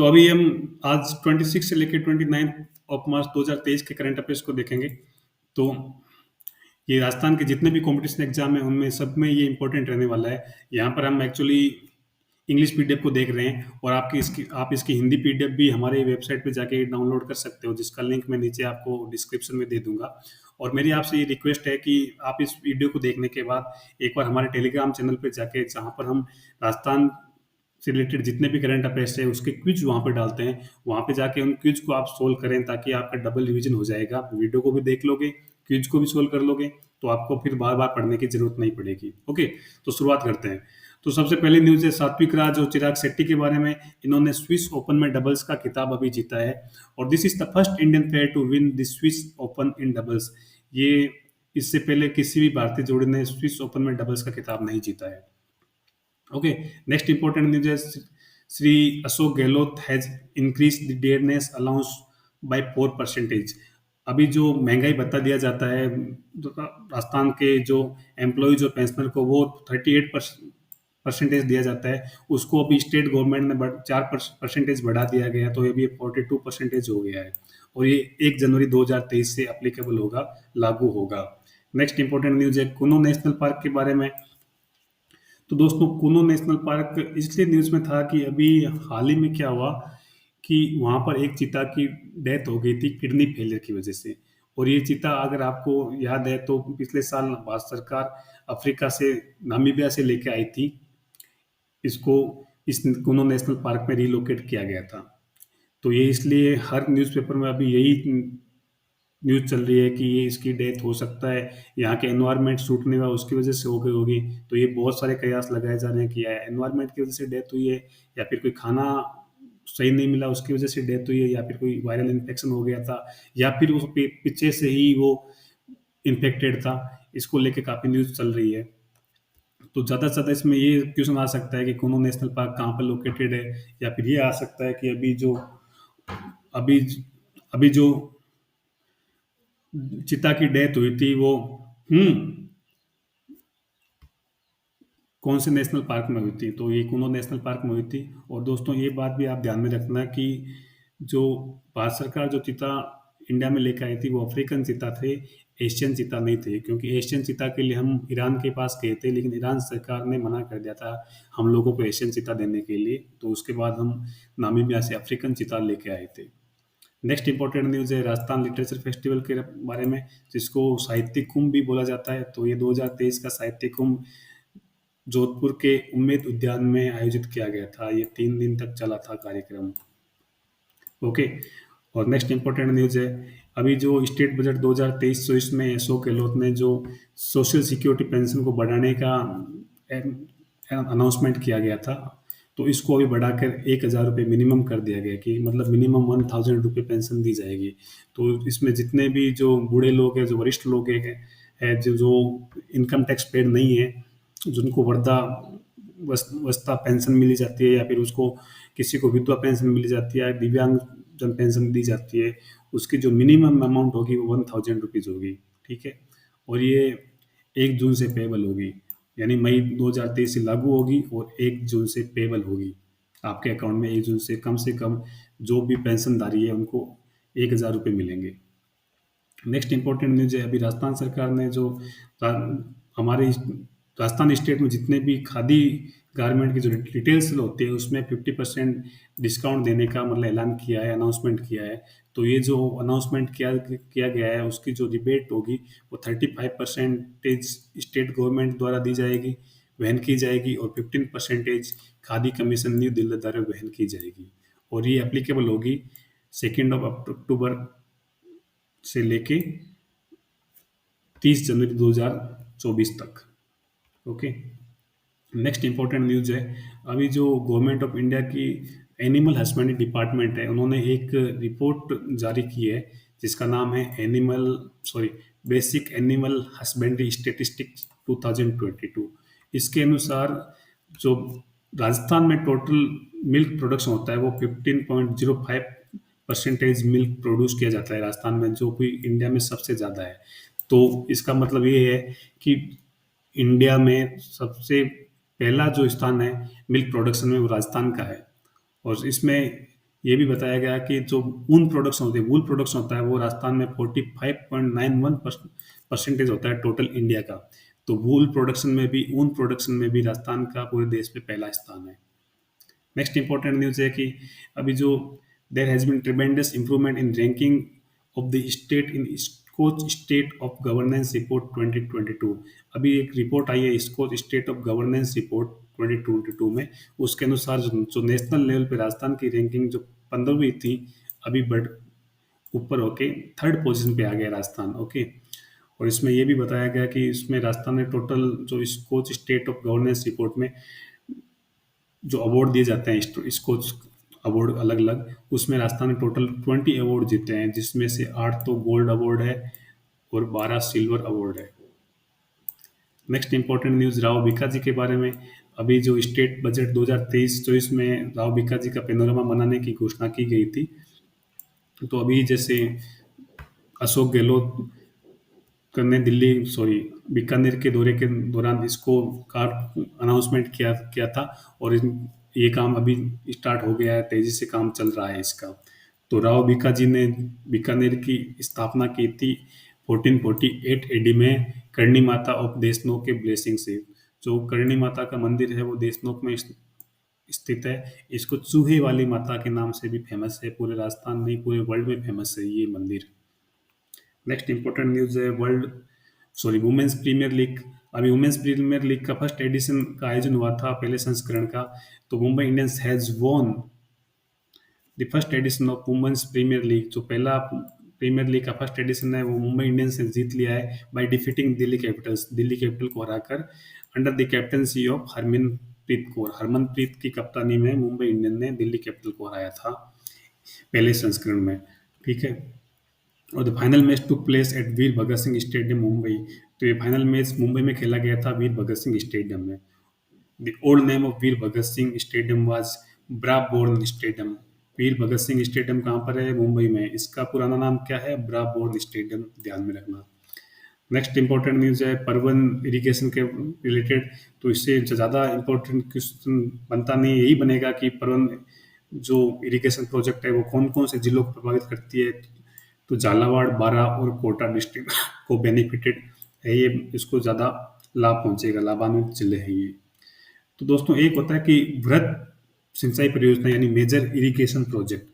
तो अभी हम आज 26 से लेके 29 ऑफ मार्च 2023 के करंट अफेयर्स को देखेंगे। तो ये राजस्थान के जितने भी कॉम्पिटिशन एग्जाम है उनमें सब में ये इंपॉर्टेंट रहने वाला है। यहाँ पर हम एक्चुअली इंग्लिश पीडीएफ को देख रहे हैं और आप इसकी हिंदी पीडीएफ भी हमारे वेबसाइट पे जाके डाउनलोड कर सकते हो, जिसका लिंक मैं नीचे आपको डिस्क्रिप्शन में दे दूंगा। और मेरी आपसे ये रिक्वेस्ट है कि आप इस वीडियो को देखने के बाद एक बार हमारे टेलीग्राम चैनल पे जाके, जहाँ पर हम राजस्थान से रिलेटेड जितने भी करंट अफेयर्स है उसके क्विज वहाँ पे डालते हैं, वहाँ पे जाके उन क्विज को आप सोल्व करें, ताकि आपका डबल रिवीजन हो जाएगा। वीडियो को भी देख लोगे, क्विज को भी सोल्व कर लोगे, तो आपको फिर बार बार पढ़ने की जरूरत नहीं पड़ेगी। ओके, तो शुरुआत करते हैं। तो सबसे पहली न्यूज है सात्विक राज और चिराग शेट्टी के बारे में। इन्होंने स्विस ओपन में डबल्स का खिताब अभी जीता है, और this is the first Indian player to win the Swiss Open in doubles. ये इससे पहले किसी भी भारतीय जोड़ी ने स्विस ओपन में डबल्स का खिताब नहीं जीता है। ओके, नेक्स्ट इंपॉर्टेंट न्यूज है Shri Ashok Gehlot has increase the dearness allowance by 4%। अभी जो महंगाई भत्ता दिया जाता है राजस्थान के जो एम्प्लॉयज और पेंशनर को, वो 38% दिया जाता है, उसको अभी स्टेट गवर्नमेंट ने 4% बढ़ा दिया गया, तो ये भी 42% हो गया है, और ये 1 जनवरी 2023 से अप्लीकेबल होगा, लागू होगा। नेक्स्ट इंपॉर्टेंट न्यूज है कुनो नेशनल पार्क के बारे में। तो दोस्तों, कूनो नेशनल पार्क इसलिए न्यूज में था कि अभी हाल ही में क्या हुआ कि वहां पर एक चीता की डेथ हो गई थी किडनी फेलियर की वजह से। और ये चीता, अगर आपको याद है, तो पिछले साल भारत सरकार अफ्रीका से, नामीबिया से लेके आई थी इसको, इस कूनो नेशनल पार्क में रिलोकेट किया गया था। तो ये इसलिए हर न्यूज़पेपर में अभी यही न्यूज़ चल रही है कि ये इसकी डेथ हो सकता है, यहाँ के एनवायरनमेंट सूट नहीं हुआ उसकी वजह से हो गई होगी। तो ये बहुत सारे कयास लगाए जा रहे हैं कि या एनवायरनमेंट की वजह से डेथ हुई है, या फिर कोई खाना सही नहीं मिला उसकी वजह से डेथ हुई है, या फिर कोई वायरल इन्फेक्शन हो गया था, या फिर उस पीछे से ही वो इन्फेक्टेड था। इसको लेके काफ़ी न्यूज़ चल रही है। तो ज़्यादा से ज़्यादा इसमें ये क्वेश्चन आ सकता है कि कुनो नेशनल पार्क कहाँ पर लोकेटेड है, या फिर ये आ सकता है कि अभी अभी जो चिता की डेथ हुई थी वो कौन से नेशनल पार्क में हुई थी। तो ये कूनो नेशनल पार्क में हुई थी। और दोस्तों, ये बात भी आप ध्यान में रखना कि जो भारत सरकार जो चीता इंडिया में लेकर आई थी वो अफ्रीकन चीता थे, एशियन चीता नहीं थे। क्योंकि एशियन चीता के लिए हम ईरान के पास गए थे, लेकिन ईरान सरकार ने मना कर दिया था हम लोगों को एशियन चीता देने के लिए। तो उसके बाद हम नामीबिया से अफ्रीकन चीता लेके आए थे। नेक्स्ट इंपॉर्टेंट न्यूज़ है राजस्थान लिटरेचर फेस्टिवल के बारे में, जिसको साहित्यिक कुंभ भी बोला जाता है। तो ये 2023 का साहित्यिक कुंभ जोधपुर के उम्मेद उद्यान में आयोजित किया गया था। ये 3 दिन तक चला था कार्यक्रम। ओके, और नेक्स्ट इंपॉर्टेंट न्यूज़ है अभी जो स्टेट बजट 2023-24 में अशोक गहलोत ने जो सोशल सिक्योरिटी पेंशन को बढ़ाने का अनाउंसमेंट किया गया था, तो इसको अभी बढ़ाकर 1,000 रुपये मिनिमम कर दिया गया, कि मतलब मिनिमम 1,000 रुपये पेंशन दी जाएगी। तो इसमें जितने भी जो बूढ़े लोग हैं, जो वरिष्ठ लोग हैं, जो जो इनकम टैक्स पेड नहीं है, जिनको वृद्धा अवस्था पेंशन मिली जाती है, या फिर उसको किसी को विधवा पेंशन मिली जाती है, दिव्यांग जन पेंशन दी जाती है, उसकी जो मिनिमम अमाउंट होगी वो 1,000 रुपीज़ होगी। ठीक है, और ये 1 जून से पेबल होगी, यानी मई 2023 से लागू होगी और 1 जून से पेबल होगी आपके अकाउंट में। 1 जून से कम जो भी पेंशनधारी है उनको 1,000 रुपये मिलेंगे। नेक्स्ट इंपॉर्टेंट न्यूज है अभी राजस्थान सरकार ने जो हमारे राजस्थान स्टेट में जितने भी खादी गारमेंट की जो डिटेल्स होती है उसमें 50% डिस्काउंट देने का मतलब ऐलान किया है, अनाउंसमेंट किया है। तो ये जो अनाउंसमेंट किया गया है उसकी जो रिबेट होगी वो 35% स्टेट गवर्नमेंट द्वारा दी जाएगी, वहन की जाएगी, और 15% खादी कमीशन न्यू दिल्ली द्वारा वहन की जाएगी। और ये एप्लीकेबल होगी 2 अक्टूबर से लेके 30 जनवरी 2024 तक। ओके, नेक्स्ट इंपॉर्टेंट न्यूज है अभी जो गवर्नमेंट ऑफ इंडिया की एनिमल हस्बेंड्री डिपार्टमेंट है, उन्होंने एक रिपोर्ट जारी की है जिसका नाम है बेसिक एनिमल हस्बेंड्री स्टेटिस्टिक्स 2022। इसके अनुसार जो राजस्थान में टोटल मिल्क प्रोडक्शन होता है वो 15.05% मिल्क प्रोड्यूस किया जाता है राजस्थान में, जो कि इंडिया में सबसे ज़्यादा है। तो इसका मतलब ये है कि इंडिया में सबसे पहला जो स्थान है मिल्क प्रोडक्शन में वो राजस्थान का है। और इसमें ये भी बताया गया कि जो ऊन प्रोडक्शन होती है, वूल प्रोडक्शन होता है, वो राजस्थान में 45.91% होता है टोटल इंडिया का। तो वूल प्रोडक्शन में भी, ऊन प्रोडक्शन में भी राजस्थान का पूरे देश में पहला स्थान है। नेक्स्ट इंपॉर्टेंट न्यूज़ है कि अभी जो there has been tremendous improvement in ranking of the state in Skoch state of governance report 2022। अभी एक रिपोर्ट आई है Skoch state of governance report 2022 में। उसके अनुसार जो नेशनल लेवल पे राजस्थान की रैंकिंग जो 15वीं थी, अभी बढ़ ऊपर होके थर्ड पोजीशन पे आ गया राजस्थान। ओके। और इसमें ये भी बताया गया कि इसमें राजस्थान ने टोटल जो Skoch state of governance report में जो अवार्ड दिए जाते हैं, इसको अवार्ड अलग अलग, उसमें राजस्थान ने टोटल 20 अवार्ड जीते हैं, जिसमें से 8 तो गोल्ड अवार्ड है और 12 सिल्वर अवार्ड है। Next important news Rao Bhikaji के बारे में। अभी जो स्टेट बजट 2023-24 में राव भिकाजी का पेनोरमा बनाने की घोषणा की गई थी। तो अभी जैसे अशोक गहलोत करने दिल्ली सॉरी बीकानेर के दौरे के दौरान इसको कार अनाउंसमेंट किया किया था। और ये काम अभी स्टार्ट हो गया है, तेजी से काम चल रहा है इसका। तो राव भिकाजी ने बीकानेर की स्थापना की थी 1448 एडी में, करणी माता ऑफ देशनोक के ब्लेसिंग से। जो करणी माता का मंदिर है वो देशनोक में स्थित है। इसको चूहे वाली माता के नाम से भी फेमस है, पूरे राजस्थान नहीं पूरे वर्ल्ड में फेमस है ये मंदिर। नेक्स्ट इंपॉर्टेंट न्यूज़ है वुमेन्स प्रीमियर लीग। अभी वुमेन्स प्रीमियर लीग का फर्स्ट एडिशन का आयोजन हुआ था, पहले संस्करण का। तो Mumbai Indians has won the first edition of women's premier league. जो पहला प्रीमियर लीग का फर्स्ट एडिशन है वो मुंबई इंडियंस ने जीत लिया है by defeating Delhi Capitals, Delhi capital को हराकर, under the captaincy of Harmanpreet Kaur. Harmanpreet की कप्तानी में मुंबई इंडियंस ने दिल्ली कैपिटल को हराया था पहले संस्करण में। ठीक है। और the final match took place at Veer Bhagat Singh stadium Mumbai. तो ये फाइनल मैच मुंबई में खेला गया था वीर भगत सिंह स्टेडियम में। The old name of Veer Bhagat Singh stadium was Brabourne stadium. Veer Bhagat Singh stadium कहाँ पर है? मुंबई में। इसका पुराना नाम क्या है? ब्राबोर्न स्टेडियम, ध्यान में रखना। नेक्स्ट इंपॉर्टेंट न्यूज़ है परवन इरिगेशन के रिलेटेड। तो इससे ज़्यादा इंपॉर्टेंट क्वेश्चन बनता नहीं, यही बनेगा कि परवन जो इरिगेशन प्रोजेक्ट है वो कौन कौन से जिलों को प्रभावित करती है। तो झालावाड़, बारा और कोटा डिस्ट्रिक्ट को बेनिफिटेड है ये, इसको ज़्यादा लाभ पहुंचेगा, लाभान्वित जिले हैं ये। तो दोस्तों एक होता है कि वृहद सिंचाई परियोजना यानी मेजर इरिगेशन प्रोजेक्ट।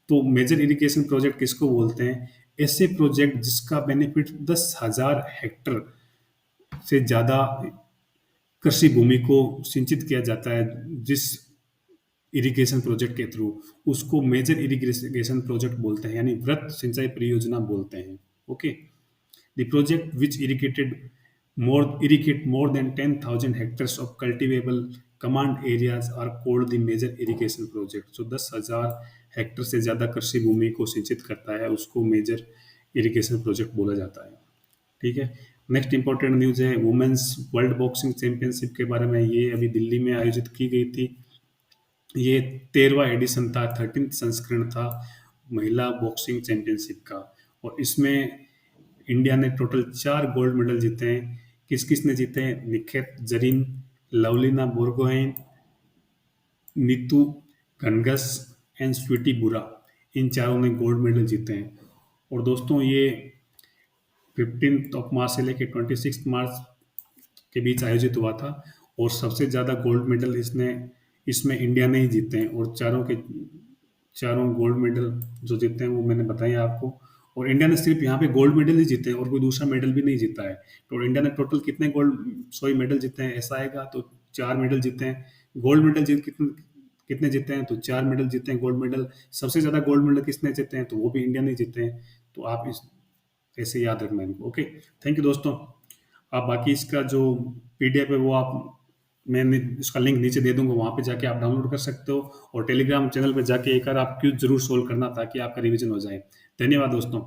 तो मेजर इरिगेशन प्रोजेक्ट किसको बोलते हैं? ऐसे प्रोजेक्ट जिसका बेनिफिट 10,000 हेक्टर से ज़्यादा कृषि भूमि को सिंचित किया जाता है, जिस इरिगेशन प्रोजेक्ट के थ्रू, उसको मेजर इरिगेशन प्रोजेक्ट बोलते हैं, यानी वृहद सिंचाई परियोजना बोलते हैं। Okay. The project which irrigate more than 10,000 hectares of cultivable command areas are called the major irrigation project। जो 10,000 हेक्टर से ज़्यादा कृषि भूमि को सिंचित करता है उसको मेजर इरिगेशन प्रोजेक्ट बोला जाता है। ठीक है। नेक्स्ट इंपॉर्टेंट न्यूज़ है वुमेन्स वर्ल्ड बॉक्सिंग चैंपियनशिप के बारे में। ये अभी दिल्ली में आयोजित की गई थी। ये 13वां एडिशन था, 13th संस्करण था महिला बॉक्सिंग चैंपियनशिप का। और इसमें इंडिया ने टोटल 4 गोल्ड मेडल जीते हैं। किस किस ने जीते हैं? निखित जरीन, लवलीना बोरगोहेन, नीतू घनघस एंड स्वीटी बुरा, इन चारों ने गोल्ड मेडल जीते हैं। और दोस्तों ये 15 मार्च से लेकर 26 मार्च के बीच आयोजित हुआ था। और सबसे ज़्यादा गोल्ड मेडल इसमें इंडिया ने ही जीते हैं। और चारों गोल्ड मेडल जो जीते हैं वो मैंने बताया आपको। और इंडिया ने सिर्फ यहाँ पे गोल्ड मेडल ही जीते हैं और कोई दूसरा मेडल भी नहीं जीता है। तो इंडिया ने टोटल कितने मेडल जीते हैं ऐसा आएगा तो 4 मेडल जीते हैं। गोल्ड मेडल कितने कितने जीते हैं? तो 4 मेडल जीते हैं गोल्ड मेडल। सबसे ज़्यादा गोल्ड मेडल किसने जीते हैं? तो वो भी इंडिया ने जीते हैं। तो आप इस ऐसे याद रखना इनको। ओके। थैंक यू दोस्तों। आप बाकी इसका जो पीडीएफ है वो मैं इसका लिंक नीचे दे दूंगा, वहाँ पे जाके आप डाउनलोड कर सकते हो। और टेलीग्राम चैनल पे जाके एक बार आप क्विज जरूर सोल्व करना ताकि आपका रिवीजन हो जाए। धन्यवाद दोस्तों।